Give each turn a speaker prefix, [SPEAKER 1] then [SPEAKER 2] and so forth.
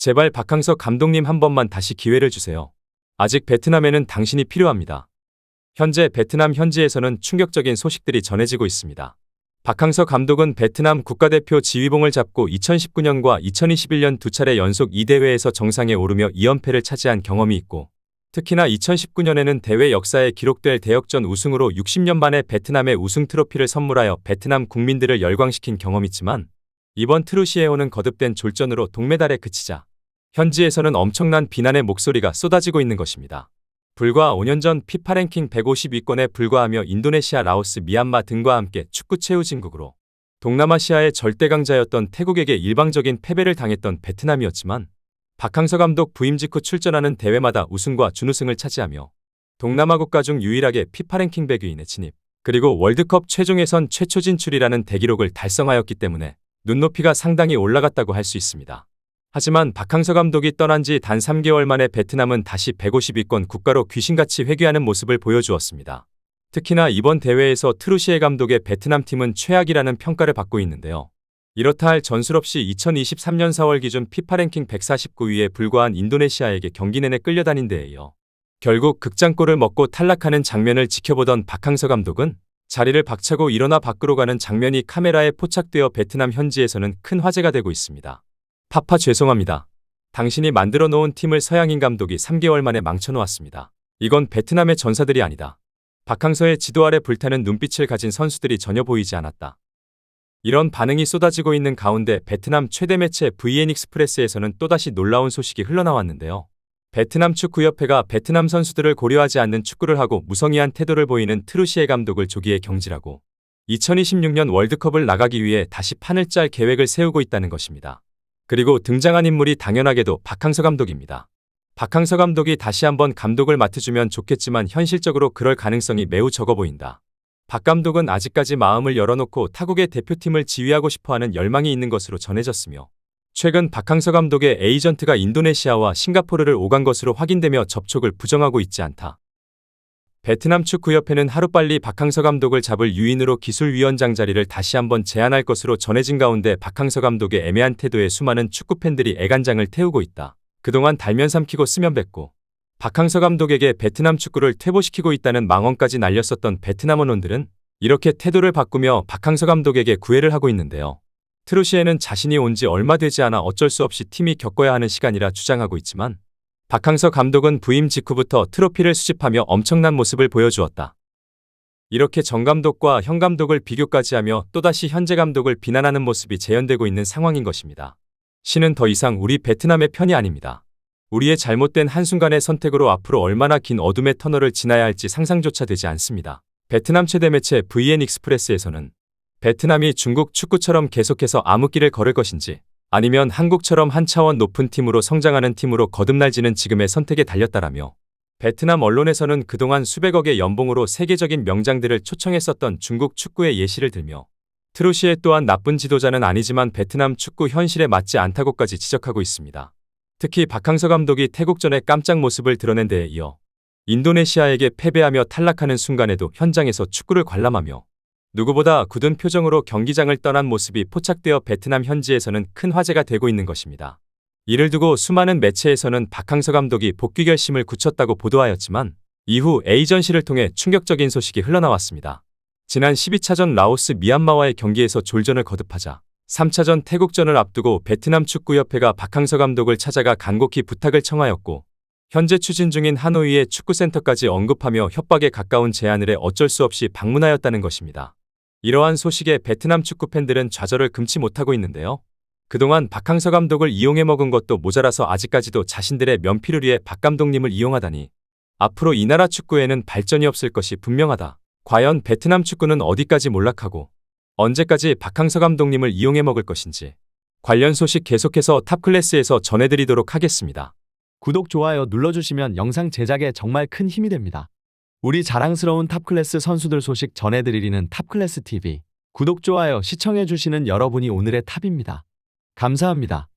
[SPEAKER 1] 제발 박항서 감독님 한 번만 다시 기회를 주세요. 아직 베트남에는 당신이 필요합니다. 현재 베트남 현지에서는 충격적인 소식들이 전해지고 있습니다. 박항서 감독은 베트남 국가대표 지휘봉을 잡고 2019년과 2021년 두 차례 연속 이 대회에서 정상에 오르며 2연패를 차지한 경험이 있고, 특히나 2019년에는 대회 역사에 기록될 대역전 우승으로 60년 만에 베트남의 우승 트로피를 선물하여 베트남 국민들을 열광시킨 경험이 있지만, 이번 트루시에 오는 거듭된 졸전으로 동메달에 그치자 현지에서는 엄청난 비난의 목소리가 쏟아지고 있는 것입니다. 불과 5년 전 피파 랭킹 150위권에 불과하며 인도네시아, 라오스, 미얀마 등과 함께 축구 최후 진국으로 동남아시아의 절대 강자였던 태국에게 일방적인 패배를 당했던 베트남이었지만, 박항서 감독 부임 직후 출전하는 대회마다 우승과 준우승을 차지하며 동남아 국가 중 유일하게 피파 랭킹 100위인에 진입, 그리고 월드컵 최종 예선 최초 진출이라는 대기록을 달성하였기 때문에 눈높이가 상당히 올라갔다고 할 수 있습니다. 하지만 박항서 감독이 떠난 지 단 3개월 만에 베트남은 다시 150위권 국가로 귀신같이 회귀하는 모습을 보여주었습니다. 특히나 이번 대회에서 트루시에 감독의 베트남 팀은 최악이라는 평가를 받고 있는데요. 이렇다 할 전술 없이 2023년 4월 기준 피파 랭킹 149위에 불과한 인도네시아에게 경기 내내 끌려다닌 데에 이어 결국 극장골을 먹고 탈락하는 장면을 지켜보던 박항서 감독은 자리를 박차고 일어나 밖으로 가는 장면이 카메라에 포착되어 베트남 현지에서는 큰 화제가 되고 있습니다. 파파 죄송합니다. 당신이 만들어 놓은 팀을 서양인 감독이 3개월 만에 망쳐놓았습니다. 이건 베트남의 전사들이 아니다. 박항서의 지도 아래 불타는 눈빛을 가진 선수들이 전혀 보이지 않았다. 이런 반응이 쏟아지고 있는 가운데 베트남 최대 매체 VN 익스프레스에서는 또다시 놀라운 소식이 흘러나왔는데요. 베트남 축구협회가 베트남 선수들을 고려하지 않는 축구를 하고 무성의한 태도를 보이는 트루시에 감독을 조기에 경질하고 2026년 월드컵을 나가기 위해 다시 판을 짤 계획을 세우고 있다는 것입니다. 그리고 등장한 인물이 당연하게도 박항서 감독입니다. 박항서 감독이 다시 한번 감독을 맡아주면 좋겠지만 현실적으로 그럴 가능성이 매우 적어 보인다. 박 감독은 아직까지 마음을 열어놓고 타국의 대표팀을 지휘하고 싶어하는 열망이 있는 것으로 전해졌으며, 최근 박항서 감독의 에이전트가 인도네시아와 싱가포르를 오간 것으로 확인되며 접촉을 부정하고 있지 않다. 베트남 축구협회는 하루빨리 박항서 감독을 잡을 유인으로 기술위원장 자리를 다시 한번 제안할 것으로 전해진 가운데 박항서 감독의 애매한 태도에 수많은 축구팬들이 애간장을 태우고 있다. 그동안 달면 삼키고 쓰면 뱉고 박항서 감독에게 베트남 축구를 퇴보시키고 있다는 망언까지 날렸었던 베트남 언론들은 이렇게 태도를 바꾸며 박항서 감독에게 구애를 하고 있는데요. 트루시에는 자신이 온 지 얼마 되지 않아 어쩔 수 없이 팀이 겪어야 하는 시간이라 주장하고 있지만, 박항서 감독은 부임 직후부터 트로피를 수집하며 엄청난 모습을 보여주었다. 이렇게 정 감독과 현 감독을 비교까지 하며 또다시 현재 감독을 비난하는 모습이 재현되고 있는 상황인 것입니다. 신은 더 이상 우리 베트남의 편이 아닙니다. 우리의 잘못된 한순간의 선택으로 앞으로 얼마나 긴 어둠의 터널을 지나야 할지 상상조차 되지 않습니다. 베트남 최대 매체 VN 익스프레스에서는 베트남이 중국 축구처럼 계속해서 암흑기를 걸을 것인지, 아니면 한국처럼 한 차원 높은 팀으로 성장하는 팀으로 거듭날지는 지금의 선택에 달렸다라며, 베트남 언론에서는 그동안 수백억의 연봉으로 세계적인 명장들을 초청했었던 중국 축구의 예시를 들며, 트루시에 또한 나쁜 지도자는 아니지만 베트남 축구 현실에 맞지 않다고까지 지적하고 있습니다. 특히 박항서 감독이 태국전의 깜짝 모습을 드러낸 데에 이어 인도네시아에게 패배하며 탈락하는 순간에도 현장에서 축구를 관람하며 누구보다 굳은 표정으로 경기장을 떠난 모습이 포착되어 베트남 현지에서는 큰 화제가 되고 있는 것입니다. 이를 두고 수많은 매체에서는 박항서 감독이 복귀 결심을 굳혔다고 보도하였지만, 이후 에이전시를 통해 충격적인 소식이 흘러나왔습니다. 지난 12차전 라오스 미얀마와의 경기에서 졸전을 거듭하자 3차전 태국전을 앞두고 베트남 축구협회가 박항서 감독을 찾아가 간곡히 부탁을 청하였고, 현재 추진 중인 하노이의 축구센터까지 언급하며 협박에 가까운 제안을 해 어쩔 수 없이 방문하였다는 것입니다. 이러한 소식에 베트남 축구팬들은 좌절을 금치 못하고 있는데요. 그동안 박항서 감독을 이용해 먹은 것도 모자라서 아직까지도 자신들의 면피를 위해 박 감독님을 이용하다니, 앞으로 이 나라 축구에는 발전이 없을 것이 분명하다. 과연 베트남 축구는 어디까지 몰락하고 언제까지 박항서 감독님을 이용해 먹을 것인지, 관련 소식 계속해서 탑클래스에서 전해드리도록 하겠습니다.
[SPEAKER 2] 구독, 좋아요 눌러주시면 영상 제작에 정말 큰 힘이 됩니다. 우리 자랑스러운 탑클래스 선수들 소식 전해드리는 탑클래스 TV. 구독, 좋아요 시청해주시는 여러분이 오늘의 탑입니다. 감사합니다.